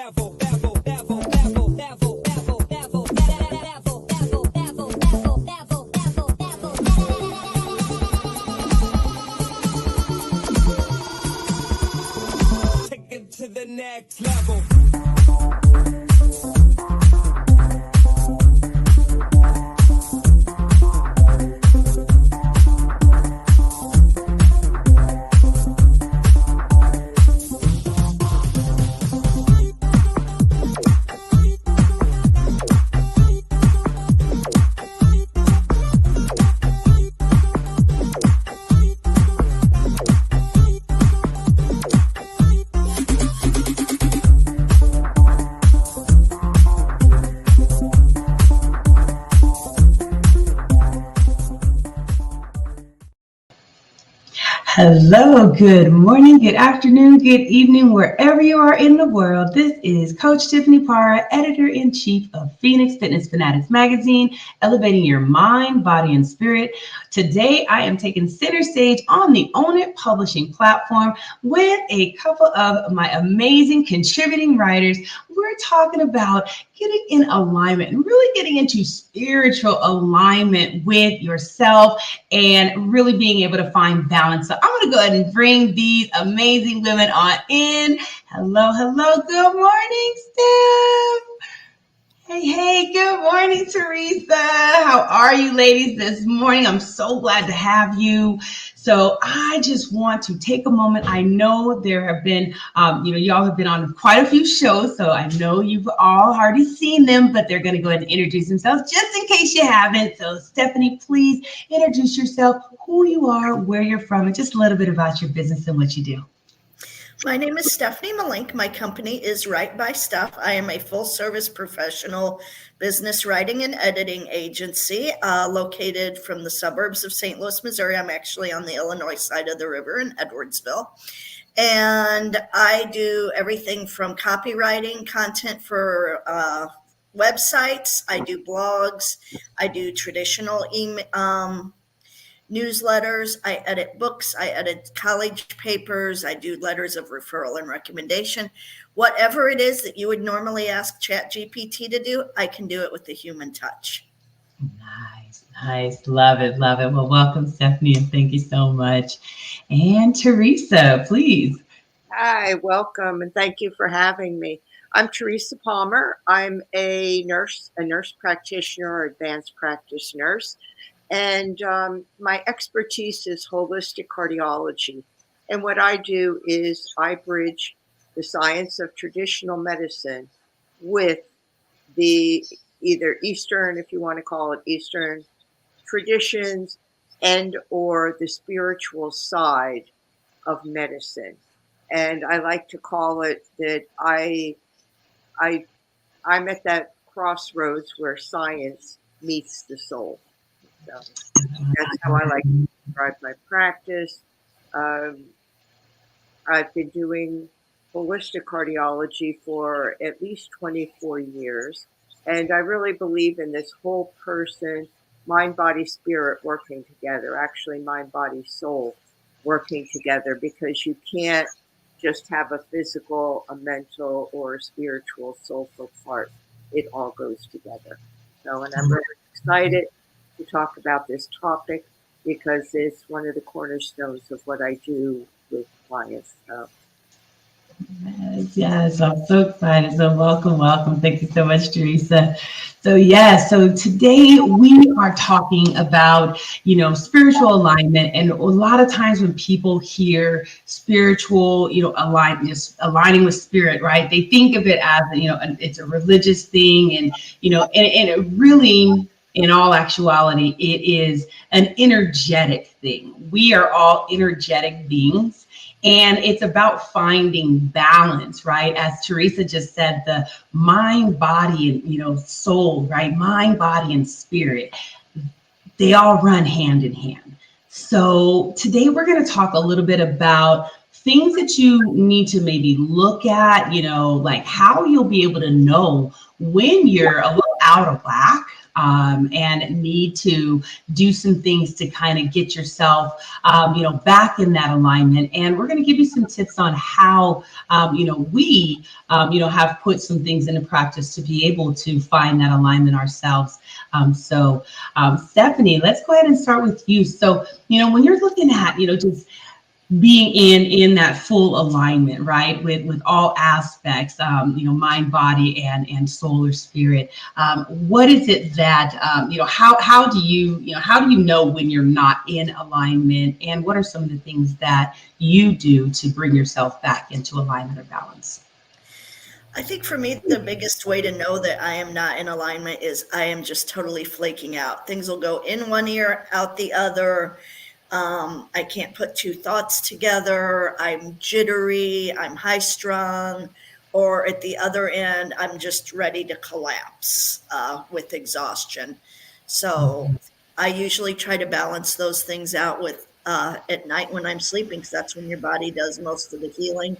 Take it to the next level. Hello, good morning, good afternoon, good evening, wherever you are in the world. This is Coach Tiffany Palmer, Editor-in-Chief of Phoenix Fitness Fanatics Magazine, elevating your mind, body, and spirit. Today, I am taking center stage on the Own It Publishing platform with a couple of my amazing contributing writers. We're talking about getting in alignment and really getting into spiritual alignment with yourself and really being able to find balance. So I'm going to go ahead and bring these amazing women on in. Hello, good morning, Steph. Hey, good morning, Teresa. How are you ladies this morning? I'm so glad to have you. So I just want to take a moment. I know there have been, y'all have been on quite a few shows, so I know you've all already seen them, but they're going to go ahead and introduce themselves just in case you haven't. So Stephanie, please introduce yourself, who you are, where you're from, and just a little bit about your business and what you do. My name is Stephanie Malench. My company is Write by Stuff. I am a full-service professional business writing and editing agency located from the suburbs of St. Louis, Missouri. I'm actually on the Illinois side of the river in Edwardsville. And I do everything from copywriting, content for websites. I do blogs. I do traditional email. Newsletters, I edit books, I edit college papers, I do letters of referral and recommendation. Whatever it is that you would normally ask ChatGPT to do, I can do it with the human touch. Nice. Love it. Well, welcome, Stephanie, and thank you so much. And Teresa, please. Hi, welcome, and thank you for having me. I'm Teresa Palmer. I'm a nurse practitioner or advanced practice nurse. And my expertise is holistic cardiology. And what I do is I bridge the science of traditional medicine with the either Eastern, if you want to call it Eastern traditions, and or the spiritual side of medicine. And I like to call it that I'm at that crossroads where science meets the soul. So that's how I like to describe my practice. I've been doing holistic cardiology for at least 24 years. And I really believe in this whole person, mind, body, spirit working together, actually mind, body, soul working together, because you can't just have a physical, a mental, or a spiritual, soulful part. It all goes together. So, and I'm really excited to talk about this topic because it's one of the cornerstones of what I do with clients. So. Yes, I'm so excited. So welcome. Thank you so much, Teresa. So today we are talking about, spiritual alignment. And a lot of times when people hear spiritual, aligning with spirit, right? They think of it as, it's a religious thing and it really, in all actuality, it is an energetic thing. We are all energetic beings. And it's about finding balance, right? As Teresa just said, the mind, body, and soul, right? Mind, body, and spirit, they all run hand in hand. So today we're going to talk a little bit about things that you need to maybe look at, like how you'll be able to know when you're a little out of whack, and need to do some things to kind of get yourself, back in that alignment. And we're going to give you some tips on how, we, have put some things into practice to be able to find that alignment ourselves. Stephanie, let's go ahead and start with you. So, when you're looking at, just being in that full alignment, right, with all aspects, mind, body, and soul or spirit, what is it that, how do you know when you're not in alignment, and what are some of the things that you do to bring yourself back into alignment or balance? I think for me, the biggest way to know that I am not in alignment is I am just totally flaking out. Things will go in one ear, out the other. I can't put two thoughts together. I'm jittery. I'm high strung. Or at the other end, I'm just ready to collapse with exhaustion. So I usually try to balance those things out with at night when I'm sleeping, because that's when your body does most of the healing.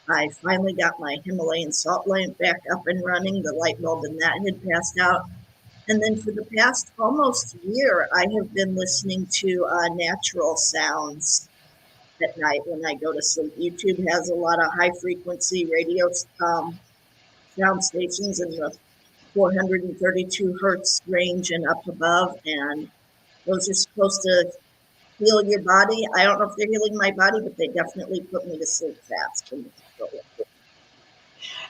I finally got my Himalayan salt lamp back up and running. The light bulb in that had passed out. And then for the past almost year, I have been listening to natural sounds at night when I go to sleep. YouTube has a lot of high frequency radio sound stations in the 432 hertz range and up above. And those are supposed to heal your body. I don't know if they're healing my body, but they definitely put me to sleep fast.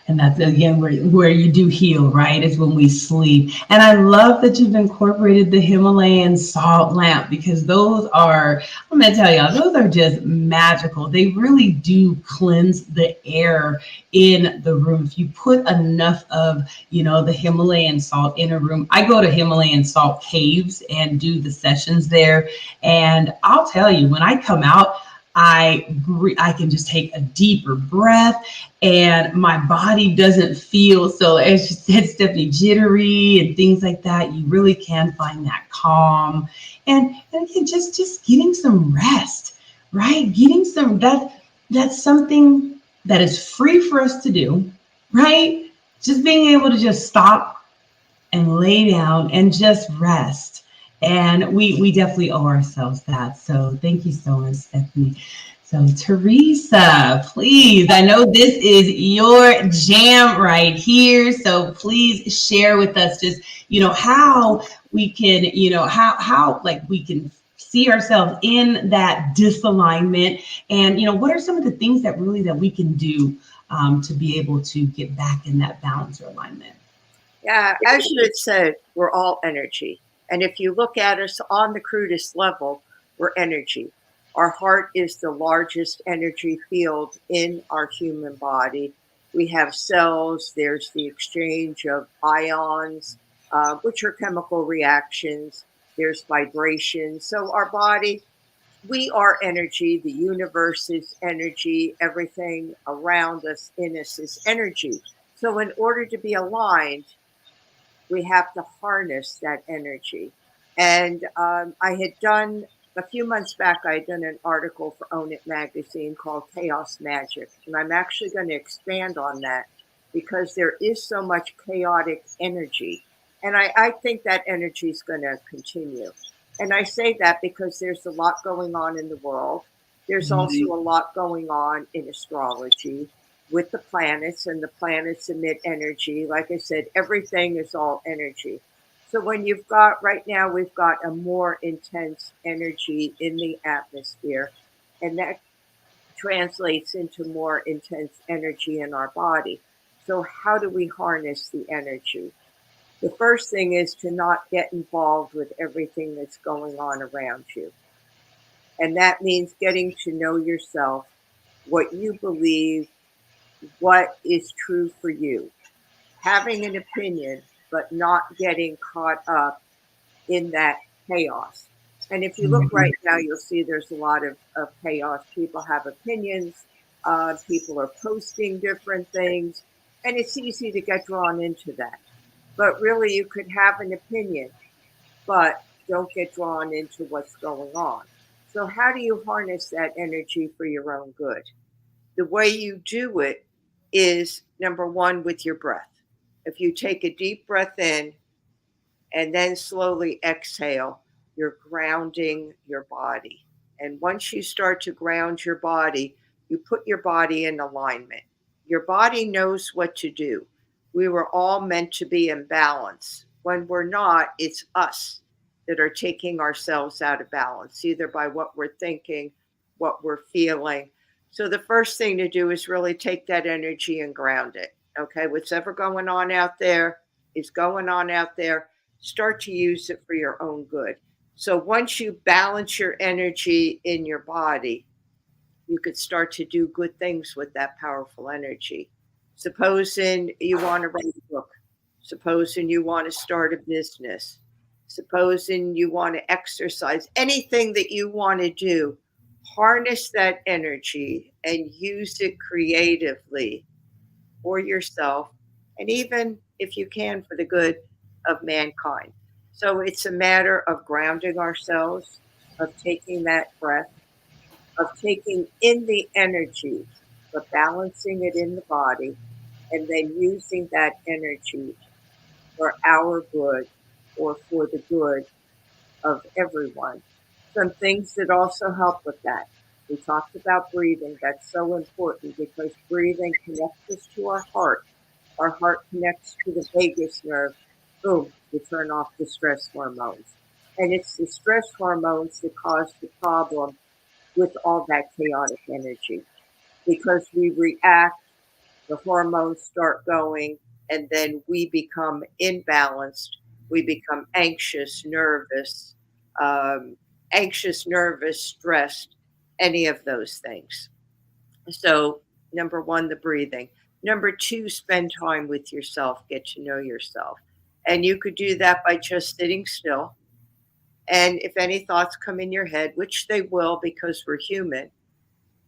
And that's again where you do heal, right? Is when we sleep. And I love that you've incorporated the Himalayan salt lamp, because those are, I'm gonna tell y'all, those are just magical. They really do cleanse the air in the room. If you put enough of, the Himalayan salt in a room, I go to Himalayan salt caves and do the sessions there. And I'll tell you, when I come out, I can just take a deeper breath, and my body doesn't feel so, as you said, Stephanie, jittery and things like that. You really can find that calm, and again, just getting some rest, right? Getting some, that's something that is free for us to do, right? Just being able to just stop and lay down and just rest. And we definitely owe ourselves that. So thank you so much, Stephanie. So Teresa, please, I know this is your jam right here. So please share with us just, how we can, how like we can see ourselves in that disalignment, and, what are some of the things that we can do to be able to get back in that balance or alignment? Yeah, as you had said, we're all energy. And if you look at us on the crudest level, we're energy. Our heart is the largest energy field in our human body. We have cells, there's the exchange of ions, which are chemical reactions, there's vibration. So our body, we are energy, the universe is energy, everything around us, in us, is energy. So in order to be aligned, we have to harness that energy. And I had done, a few months back, I had done an article for Own It magazine called Chaos Magic. And I'm actually going to expand on that, because there is so much chaotic energy. And I think that energy is going to continue. And I say that because there's a lot going on in the world. There's also a lot going on in astrology with the planets, and the planets emit energy. Like I said, everything is all energy. So when you've got, right now, we've got a more intense energy in the atmosphere, and that translates into more intense energy in our body. So how do we harness the energy? The first thing is to not get involved with everything that's going on around you. And that means getting to know yourself, what you believe, what is true for you, having an opinion, but not getting caught up in that chaos. And if you look right now, you'll see there's a lot of chaos. People have opinions, people are posting different things, and it's easy to get drawn into that. But really, you could have an opinion, but don't get drawn into what's going on. So how do you harness that energy for your own good? The way you do it is, number one, with your breath. If you take a deep breath in And then slowly exhale. You're grounding your body. And once you start to ground your body, you put your body in alignment. Your body knows what to do. We were all meant to be in balance. When we're not, it's us that are taking ourselves out of balance, either by what we're thinking, what we're feeling. So the first thing to do is really take that energy and ground it. Okay, what's ever going on out there is going on out there. Start to use it for your own good. So once you balance your energy in your body, you could start to do good things with that powerful energy. Supposing you want to write a book, supposing you want to start a business, supposing you want to exercise, anything that you want to do, harness that energy and use it creatively for yourself, and even if you can, for the good of mankind. So it's a matter of grounding ourselves, of taking that breath, of taking in the energy, but balancing it in the body, and then using that energy for our good or for the good of everyone. Some things that also help with that. We talked about breathing. That's so important because breathing connects us to our heart. Our heart connects to the vagus nerve. Boom, you turn off the stress hormones. And it's the stress hormones that cause the problem with all that chaotic energy. Because we react, the hormones start going, and then we become imbalanced. We become um, anxious, nervous, stressed, any of those things. So, number one, the breathing. Number two, spend time with yourself, get to know yourself. And you could do that by just sitting still. And if any thoughts come in your head, which they will because we're human,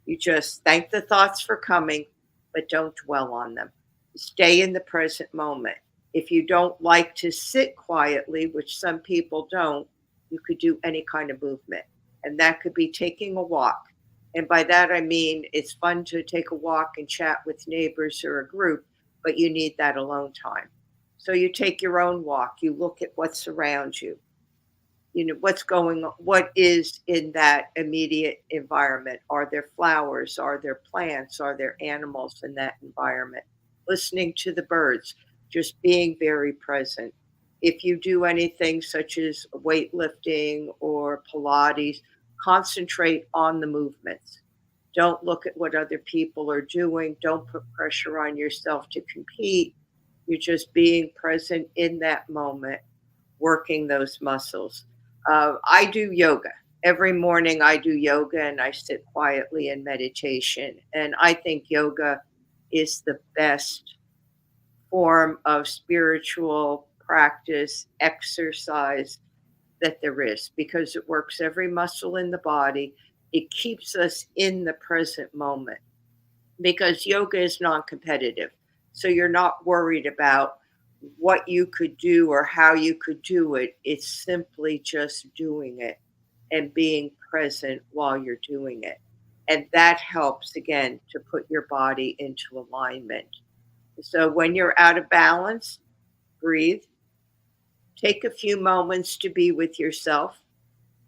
you just thank the thoughts for coming, but don't dwell on them. Stay in the present moment. If you don't like to sit quietly, which some people don't, you could do any kind of movement. And that could be taking a walk. And by that, I mean it's fun to take a walk and chat with neighbors or a group, but you need that alone time. So you take your own walk, you look at what's around you, what's going on, what is in that immediate environment. Are there flowers, are there plants, are there animals in that environment? Listening to the birds, just being very present. If you do anything such as weightlifting or Pilates, concentrate on the movements. Don't look at what other people are doing. Don't put pressure on yourself to compete. You're just being present in that moment, working those muscles. I do yoga. Every morning I do yoga and I sit quietly in meditation. And I think yoga is the best form of spiritual practice, exercise that there is because it works every muscle in the body. It keeps us in the present moment because yoga is non-competitive. So you're not worried about what you could do or how you could do it. It's simply just doing it and being present while you're doing it. And that helps, again, to put your body into alignment. So when you're out of balance, breathe. Take a few moments to be with yourself,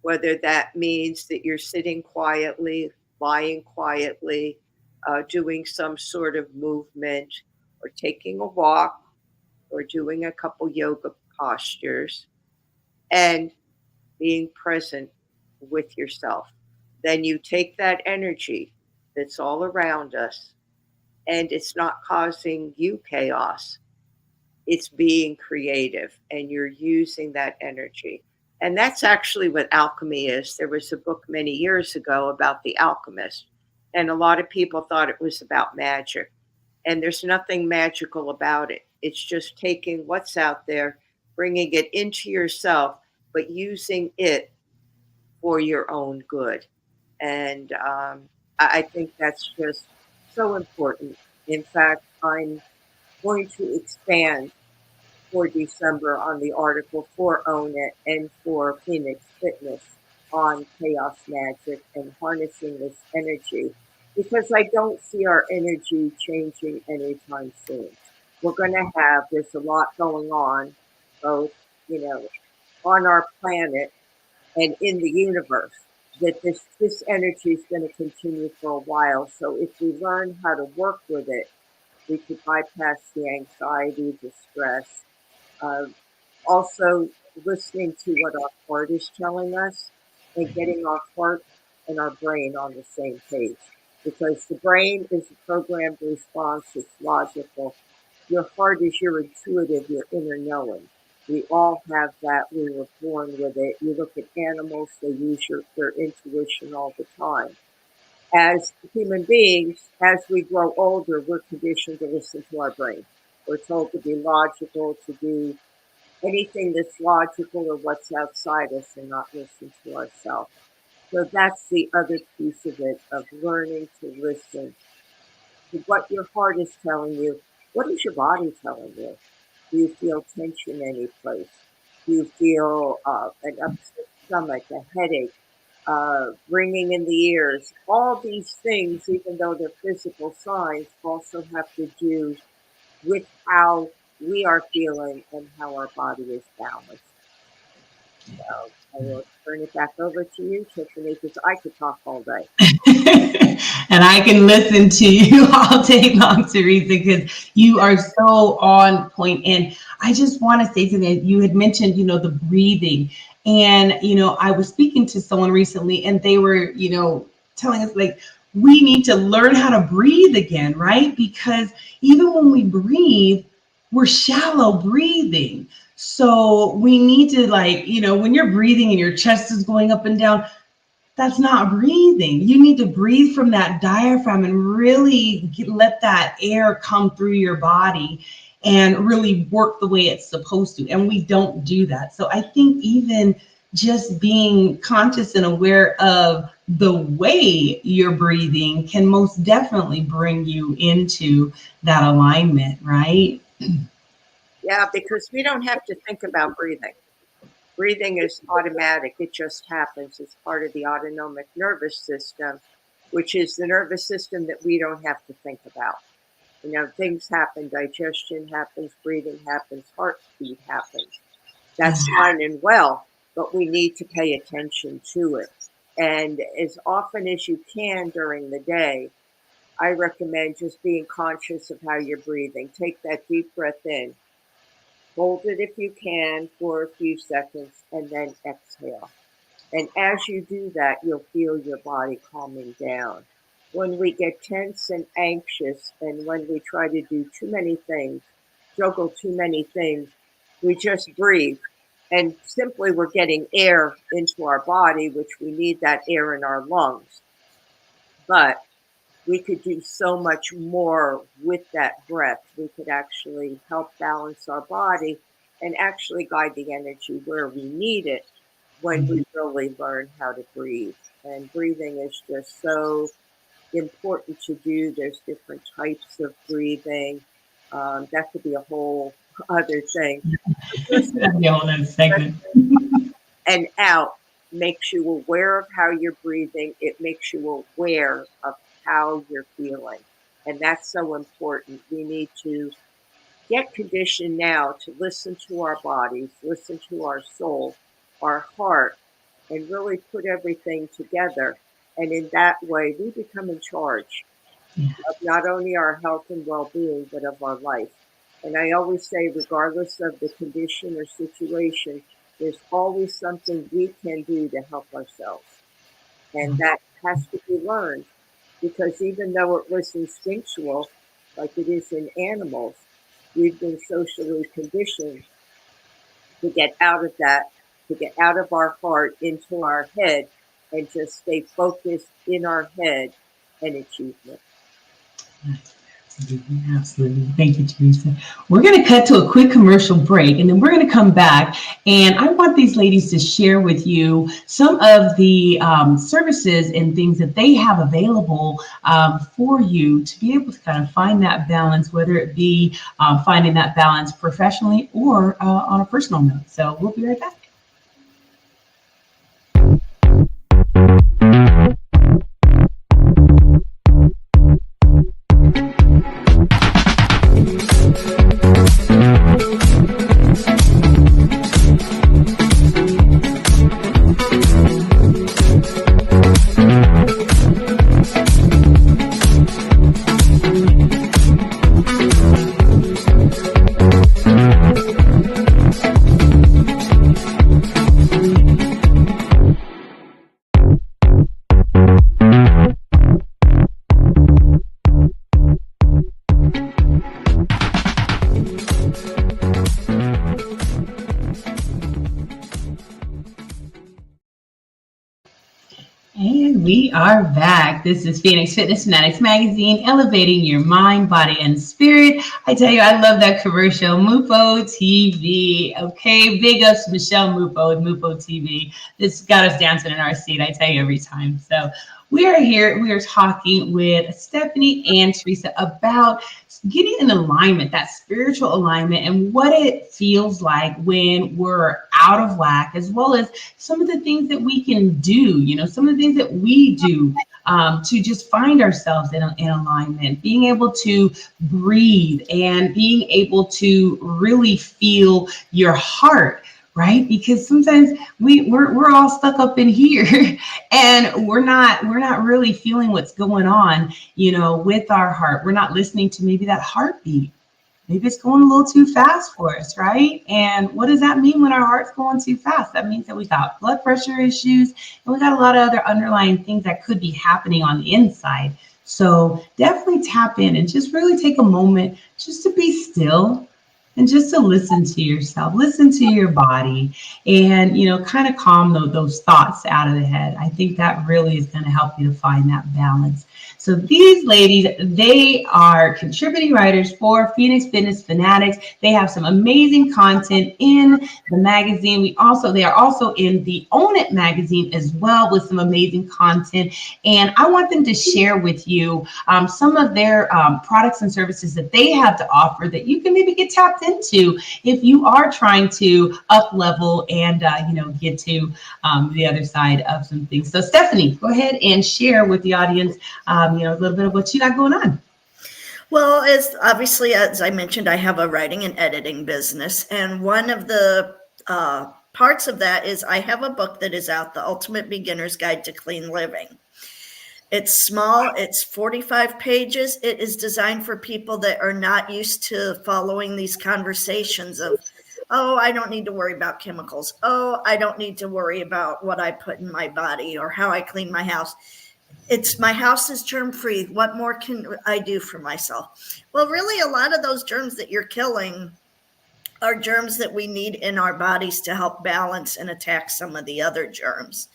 whether that means that you're sitting quietly, lying quietly, doing some sort of movement, or taking a walk, or doing a couple yoga postures, and being present with yourself. Then you take that energy that's all around us, and it's not causing you chaos. It's being creative, and you're using that energy. And that's actually what alchemy is. There was a book many years ago about the alchemist, and a lot of people thought it was about magic. And there's nothing magical about it. It's just taking what's out there, bringing it into yourself, but using it for your own good. And I think that's just so important. In fact, I'm going to expand for December on the article for Own It and for Phoenix Fitness on chaos magic and harnessing this energy because I don't see our energy changing anytime soon. There's a lot going on, both on our planet and in the universe, that this energy is going to continue for a while. So if we learn how to work with it, we could bypass the anxiety, the stress. Also, listening to what our heart is telling us and getting our heart and our brain on the same page. Because the brain is a programmed response, it's logical. Your heart is your intuitive, your inner knowing. We all have that. We were born with it. You look at animals, they use their intuition all the time. As human beings, as we grow older, we're conditioned to listen to our brain. We're told to be logical, to do anything that's logical or what's outside us and not listen to ourselves. So that's the other piece of it, of learning to listen to what your heart is telling you. What is your body telling you? Do you feel tension any place? Do you feel an upset stomach, a headache, ringing in the ears? All these things, even though they're physical signs, also have to do with how we are feeling and how our body is balanced. So I will turn it back over to you, Tiffany, because I could talk all day. And I can listen to you all day long, Teresa, because you are so on point. And I just want to say something. You had mentioned, the breathing. And, I was speaking to someone recently and they were, telling us like, we need to learn how to breathe again, right? Because even when we breathe, we're shallow breathing. So we need to when you're breathing and your chest is going up and down, that's not breathing. You need to breathe from that diaphragm and really let that air come through your body and really work the way it's supposed to. And we don't do that. So I think even just being conscious and aware of the way you're breathing can most definitely bring you into that alignment, right? Yeah, because we don't have to think about breathing. Breathing is automatic. It just happens. It's part of the autonomic nervous system, which is the nervous system that we don't have to think about. Things happen, digestion happens, breathing happens, heartbeat happens. That's fine and well, but we need to pay attention to it. And as often as you can during the day, I recommend just being conscious of how you're breathing. Take that deep breath in. Hold it if you can for a few seconds and then exhale. And as you do that, you'll feel your body calming down. When we get tense and anxious and when we try to do too many things, juggle too many things, we just breathe. And simply we're getting air into our body, which we need that air in our lungs. But we could do so much more with that breath. We could actually help balance our body and actually guide the energy where we need it when we really learn how to breathe. And breathing is just so important to do. There's different types of breathing. That could be a whole other thing. That'd be a whole other segment. And out makes you aware of how you're breathing. It makes you aware of how you're feeling. And that's so important. We need to get conditioned now to listen to our bodies, listen to our soul, our heart, and really put everything together. And in that way, we become in charge of not only our health and well-being, but of our life. And I always say, regardless of the condition or situation, there's always something we can do to help ourselves. And that has to be learned. Because even though it was instinctual, like it is in animals, we've been socially conditioned to get out of that, to get out of our heart into our head and just stay focused in our head and achievement. Absolutely. Thank you, Teresa. We're going to cut to a quick commercial break, and then we're going to come back. And I want these ladies to share with you some of the services and things that they have available for you to be able to kind of find that balance, whether it be finding that balance professionally or on a personal note. So we'll be right back. we are back. This is Phoenix Fitness Fanatics Magazine, elevating your mind, body, and spirit. I tell you, I love that commercial, Mupo TV. Okay, big ups, Michelle Mupo with Mupo TV. This got us dancing in our seat, I tell you, every time. So we are here, we are talking with Stephanie and Teresa about getting in alignment, that spiritual alignment, and what it feels like when we're out of whack, as well as some of the things that we can do, some of the things that we do to just find ourselves in alignment, being able to breathe and being able to really feel your heart. Right? Because sometimes we're all stuck up in here and we're not really feeling what's going on, with our heart. We're not listening to maybe that heartbeat. Maybe it's going a little too fast for us, right? And what does that mean when our heart's going too fast? That means that we got blood pressure issues and we got a lot of other underlying things that could be happening on the inside. So definitely tap in and just really take a moment just to be still and just to listen to yourself, listen to your body, and, kind of calm those thoughts out of the head. I think that really is going to help you to find that balance. So these ladies, they are contributing writers for Phoenix Fitness Fanatics. They have some amazing content in the magazine. They are also in the Own It magazine as well with some amazing content. And I want them to share with you some of their products and services that they have to offer that you can maybe get tapped into if you are trying to up level and get to the other side of some things. So Stephanie, go ahead and share with the audience a little bit of what you got going on. Well, as I mentioned, I have a writing and editing business, and one of the parts of that is I have a book that is out, The Ultimate Beginner's Guide to Clean Living. It's small, it's 45 pages. It is designed for people that are not used to following these conversations of, oh, I don't need to worry about chemicals. Oh, I don't need to worry about what I put in my body or how I clean my house. My house is germ-free. What more can I do for myself? Well, really, a lot of those germs that you're killing are germs that we need in our bodies to help balance and attack some of the other germs.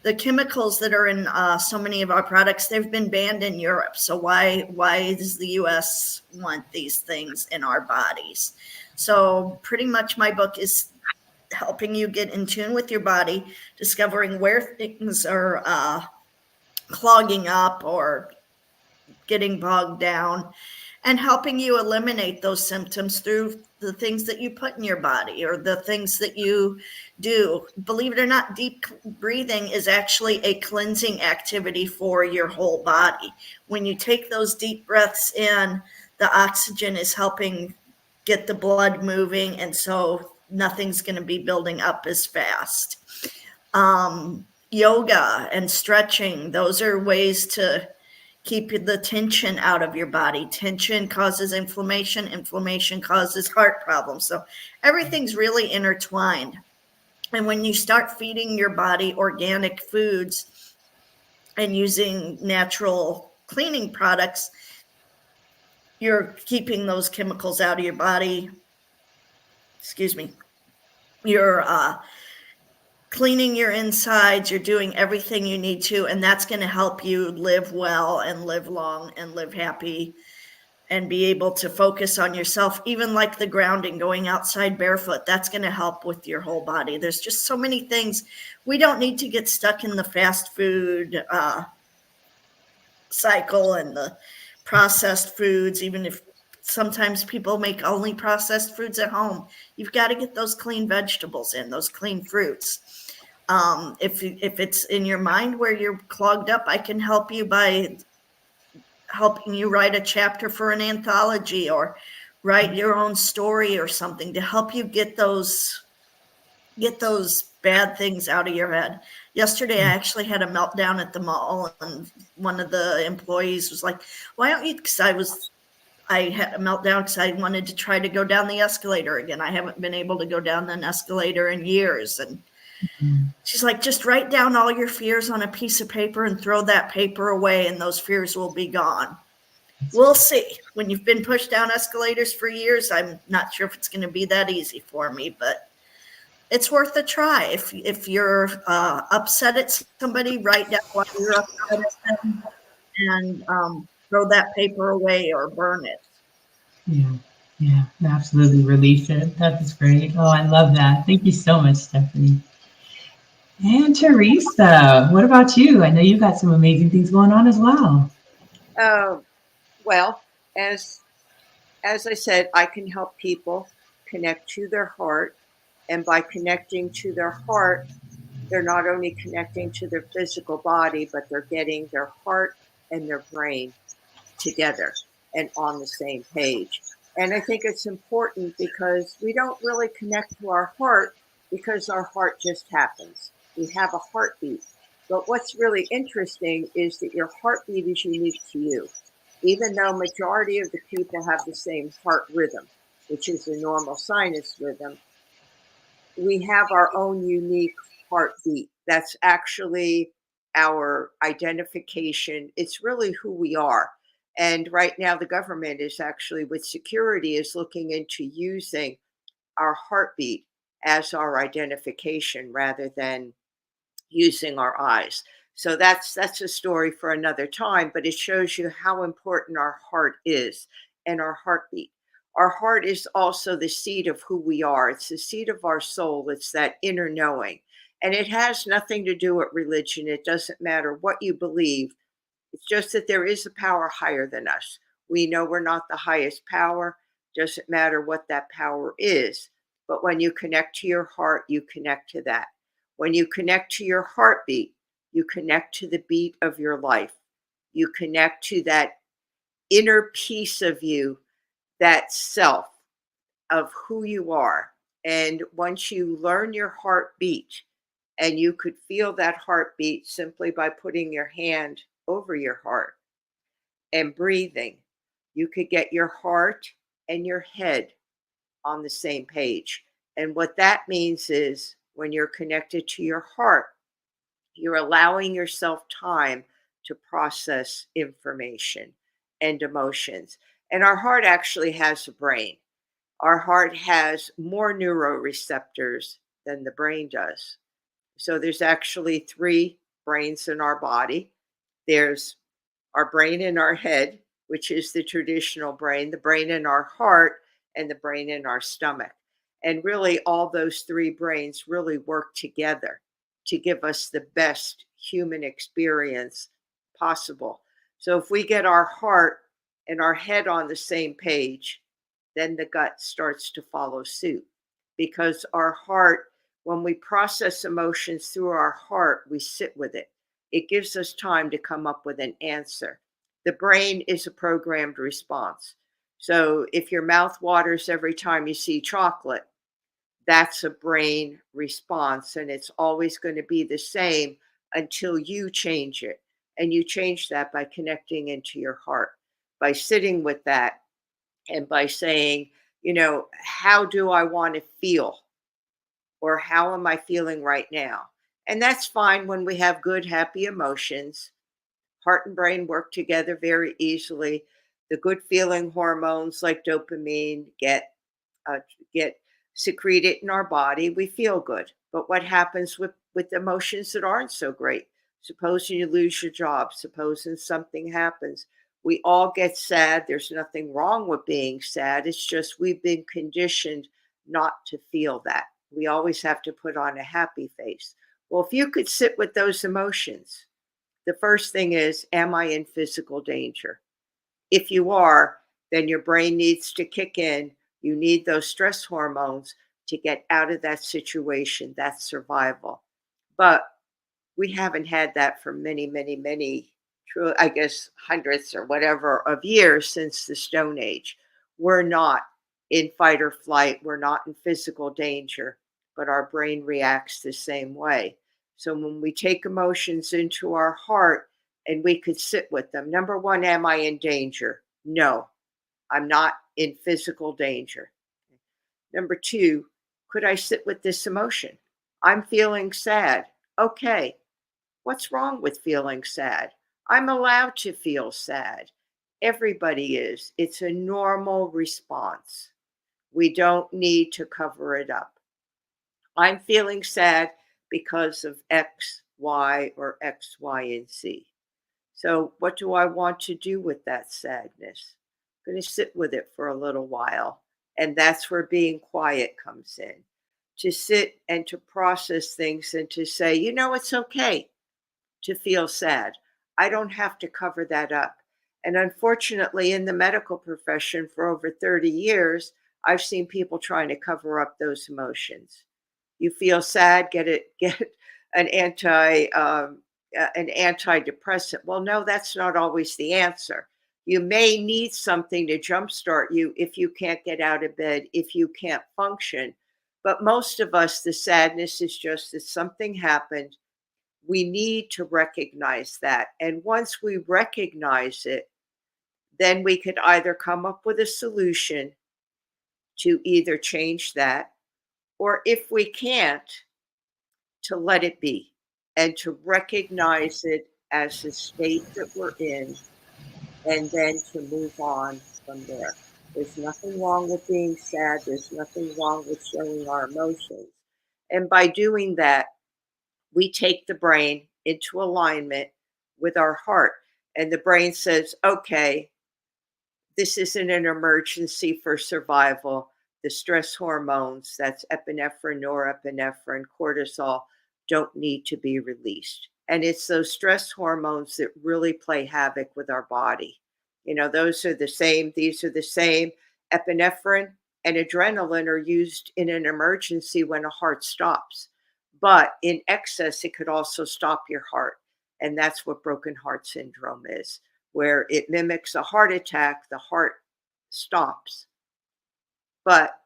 The chemicals that are in so many of our products, they've been banned in Europe. So why does the U.S. want these things in our bodies? So pretty much my book is helping you get in tune with your body, discovering where things are clogging up or getting bogged down, and helping you eliminate those symptoms through the things that you put in your body or the things that you do. Believe it or not, deep breathing is actually a cleansing activity for your whole body. When you take those deep breaths in, the oxygen is helping get the blood moving, and so nothing's going to be building up as fast. Yoga and stretching, those are ways to keep the tension out of your body. Tension causes inflammation. Inflammation causes heart problems. So everything's really intertwined. And when you start feeding your body organic foods and using natural cleaning products, you're keeping those chemicals out of your body. You're cleaning your insides, you're doing everything you need to, and that's going to help you live well and live long and live happy and be able to focus on yourself. Even like the grounding, going outside barefoot, that's going to help with your whole body. There's just so many things. We don't need to get stuck in the fast food cycle and the processed foods, even if sometimes people make only processed foods at home. You've got to get those clean vegetables in, those clean fruits. If it's in your mind where you're clogged up, I can help you by helping you write a chapter for an anthology or write your own story or something to help you get those bad ththings out of your head. Yesterday, I actually had a meltdown at the mall, and one of the employees was like, why don't you, because I had a meltdown because I wanted to try to go down the escalator again. I haven't been able to go down an escalator in years. And she's like, just write down all your fears on a piece of paper and throw that paper away, and those fears will be gone. We'll see. When you've been pushed down escalators for years, I'm not sure if it's going to be that easy for me, but it's worth a try. If you're upset at somebody, write down why you're upset at them and throw that paper away or burn it. Yeah, yeah, absolutely. Release it. That is great. Oh, I love that. Thank you so much, Stephanie. And Teresa, what about you? I know you got some amazing things going on as well. Uh, well, as I said, I can help people connect to their heart, and by connecting to their heart, they're not only connecting to their physical body, but they're getting their heart and their brain together and on the same page. And I think it's important because we don't really connect to our heart because our heart just happens. We have a heartbeat. But what's really interesting is that your heartbeat is unique to you. Even though majority of the people have the same heart rhythm, which is the normal sinus rhythm, we have our own unique heartbeat. That's actually our identification. It's really who we are. And right now, the government is actually, with security, is looking into using our heartbeat as our identification rather than using our eyes. So that's a story for another time, but it shows you how important our heart is and our heartbeat. Our heart is also the seat of who we are. It's the seat of our soul. It's that inner knowing. And it has nothing to do with religion. It doesn't matter what you believe. It's just that there is a power higher than us. We know we're not the highest power. Doesn't matter what that power is. But when you connect to your heart, you connect to that. When you connect to your heartbeat, you connect to the beat of your life. You connect to that inner piece of you, that self of who you are. And once you learn your heartbeat, and you could feel that heartbeat simply by putting your hand over your heart and breathing, you could get your heart and your head on the same page. And what that means is when you're connected to your heart, you're allowing yourself time to process information and emotions. And our heart actually has a brain. Our heart has more neuroreceptors than the brain does. So there's actually three brains in our body. There's our brain in our head, which is the traditional brain, the brain in our heart, and the brain in our stomach. And really, all those three brains really work together to give us the best human experience possible. So if we get our heart and our head on the same page, then the gut starts to follow suit because our heart, when we process emotions through our heart, we sit with it. It gives us time to come up with an answer. The brain is a programmed response. So if your mouth waters every time you see chocolate, that's a brain response, and it's always going to be the same until you change it. And you change that by connecting into your heart, by sitting with that, and by saying, how do I want to feel? Or how am I feeling right now? And that's fine when we have good, happy emotions. Heart and brain work together very easily. The good feeling hormones like dopamine uh, get secreted in our body. We feel good. But what happens with emotions that aren't so great? Supposing you lose your job, supposing something happens. We all get sad. There's nothing wrong with being sad. It's just we've been conditioned not to feel that. We always have to put on a happy face. Well, if you could sit with those emotions, the first thing is, am I in physical danger? If you are, then your brain needs to kick in. You need those stress hormones to get out of that situation. That's survival. But we haven't had that for many, many, many, true, I guess, hundreds or whatever of years since the Stone Age. We're not in fight or flight. We're not in physical danger, but our brain reacts the same way. So when we take emotions into our heart and we could sit with them, number one, am I in danger? No, I'm not in physical danger. Number two, could I sit with this emotion? I'm feeling sad. Okay, what's wrong with feeling sad? I'm allowed to feel sad. Everybody is. It's a normal response. We don't need to cover it up. I'm feeling sad because of X, Y, or X, Y, and Z. So, what do I want to do with that sadness? I'm going to sit with it for a little while. And that's where being quiet comes in, to sit and to process things and to say, it's okay to feel sad. I don't have to cover that up. And unfortunately, in the medical profession for over 30 years, I've seen people trying to cover up those emotions. You feel sad, get an an antidepressant. Well, no, that's not always the answer. You may need something to jumpstart you if you can't get out of bed, if you can't function. But most of us, the sadness is just that something happened. We need to recognize that. And once we recognize it, then we could either come up with a solution to either change that, or if we can't, to let it be and to recognize it as the state that we're in, and then to move on from there. There's nothing wrong with being sad. There's nothing wrong with showing our emotions. And by doing that, we take the brain into alignment with our heart. And the brain says, okay, this isn't an emergency for survival. The stress hormones, that's epinephrine, norepinephrine, cortisol, don't need to be released. And it's those stress hormones that really play havoc with our body. Those are the same, these are the same. Epinephrine and adrenaline are used in an emergency when a heart stops. But in excess, it could also stop your heart. And that's what broken heart syndrome is, where it mimics a heart attack, the heart stops. But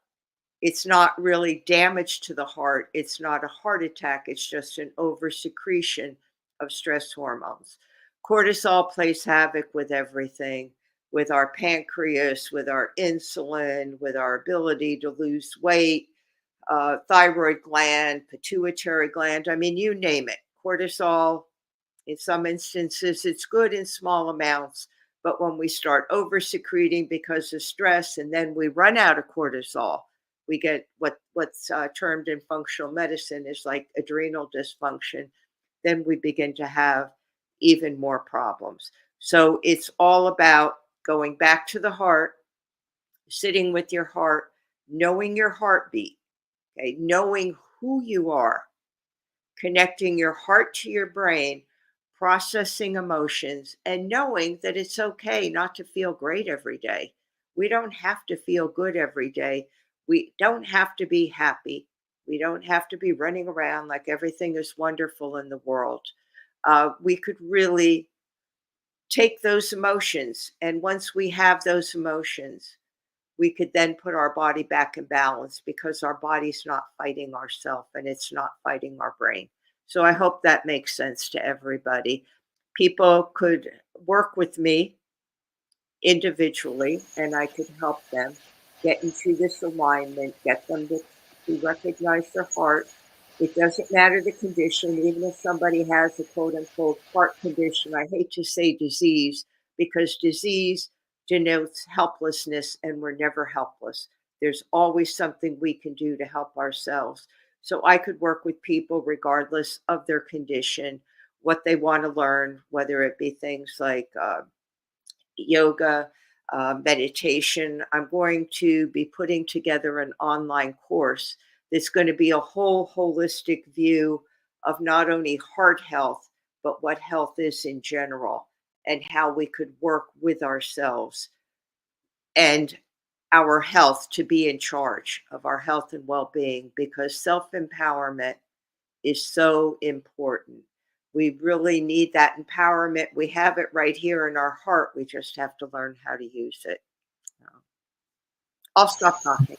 it's not really damage to the heart. It's not a heart attack. It's just an oversecretion of stress hormones. Cortisol plays havoc with everything, with our pancreas, with our insulin, with our ability to lose weight, thyroid gland, pituitary gland. I mean, you name it. Cortisol, in some instances, it's good in small amounts. But when we start over-secreting because of stress and then we run out of cortisol, we get what's termed in functional medicine is like adrenal dysfunction. Then we begin to have even more problems. So it's all about going back to the heart, sitting with your heart, knowing your heartbeat, okay, knowing who you are, connecting your heart to your brain, processing emotions, and knowing that it's okay not to feel great every day. We don't have to feel good every day. We don't have to be happy. We don't have to be running around like everything is wonderful in the world. We could really take those emotions, and once we have those emotions, we could then put our body back in balance because our body's not fighting ourselves and it's not fighting our brain. So I hope that makes sense to everybody. People could work with me individually and I could help them get into this alignment, get them to recognize their heart. It doesn't matter the condition, even if somebody has a quote unquote heart condition. I hate to say disease because disease denotes helplessness and we're never helpless. There's always something we can do to help ourselves. So I could work with people regardless of their condition, what they want to learn, whether it be things like yoga, meditation. I'm going to be putting together an online course that's going to be a whole holistic view of not only heart health, but what health is in general and how we could work with ourselves and our health to be in charge of our health and well-being, because self-empowerment is so important. We really need that empowerment. We have it right here in our heart. We just have to learn how to use it. I'll stop talking.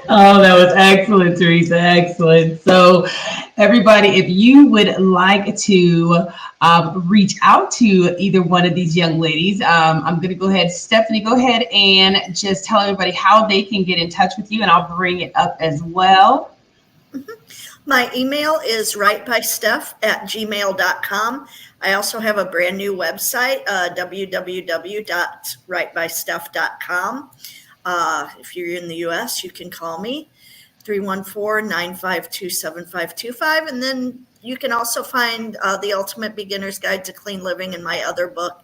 Oh, that was excellent, Teresa. Excellent. So, everybody, if you would like to reach out to either one of these young ladies, I'm going to go ahead. Stephanie, go ahead and just tell everybody how they can get in touch with you, and I'll bring it up as well. My email is writebysteph@gmail.com. I also have a brand new website, www.writebysteph.com. If you're in the US, you can call me. 314-952-7525. And then you can also find The Ultimate Beginner's Guide to Clean Living in my other book,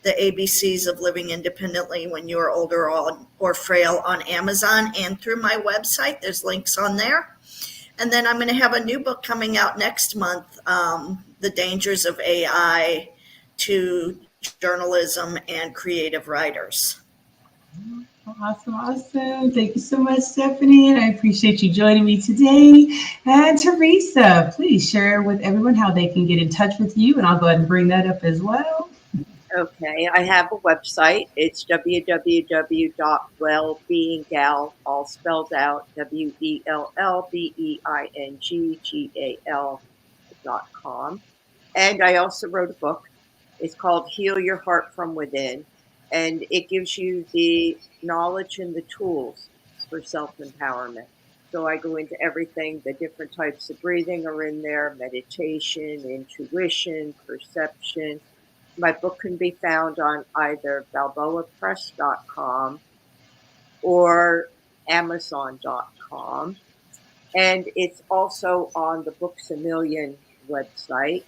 The ABCs of Living Independently When You Are Older or Frail, on Amazon and through my website. There's links on there. And then I'm going to have a new book coming out next month, The Dangers of AI to Journalism and Creative Writers. Awesome. Thank you so much, Stephanie. And I appreciate you joining me today. And Teresa, please share with everyone how they can get in touch with you. And I'll go ahead and bring that up as well. Okay, I have a website. It's www.wellbeinggal, all spelled out, WELLBEINGGAL.com. And I also wrote a book. It's called Heal Your Heart from Within. And it gives you the knowledge and the tools for self-empowerment. So I go into everything. The different types of breathing are in there, meditation, intuition, perception. My book can be found on either balboapress.com or amazon.com. And it's also on the Books A Million website.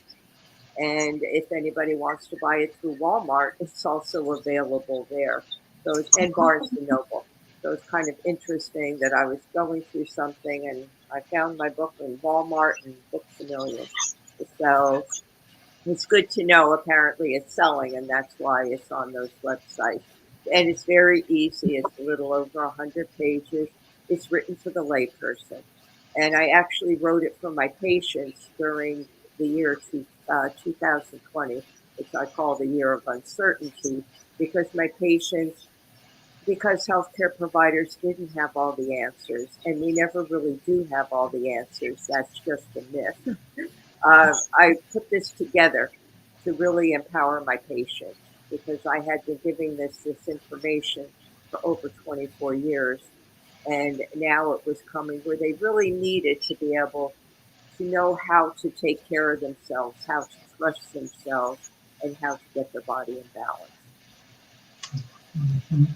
And if anybody wants to buy it through Walmart, it's also available there. So it's in Barnes & Noble. So it's kind of interesting that I was going through something and I found my book in Walmart and Books A Million. So it's good to know. Apparently it's selling, and that's why it's on those websites. And it's very easy. It's a little over 100 pages. It's written for the layperson. And I actually wrote it for my patients during the year 2020, which I call the year of uncertainty, because my patients, because healthcare providers didn't have all the answers, and we never really do have all the answers. That's just a myth. I put this together to really empower my patients, because I had been giving this information for over 24 years. And now it was coming where they really needed to be able to know how to take care of themselves, how to trust themselves, and how to get their body in balance.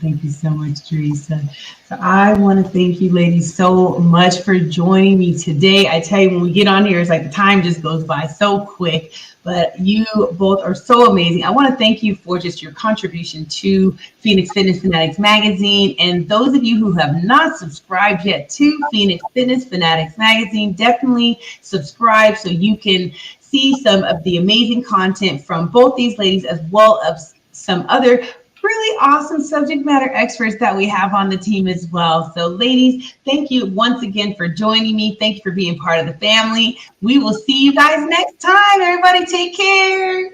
Thank you so much, Teresa. So I want to thank you ladies so much for joining me today. I tell you, when we get on here, it's like the time just goes by so quick, but you both are so amazing. I want to thank you for just your contribution to Phoenix Fitness Fanatics magazine. And those of you who have not subscribed yet to Phoenix Fitness Fanatics magazine, definitely subscribe so you can see some of the amazing content from both these ladies, as well as some other really awesome subject matter experts that we have on the team as well. So ladies, thank you once again for joining me. Thank you for being part of the family. We will see you guys next time. Everybody take care.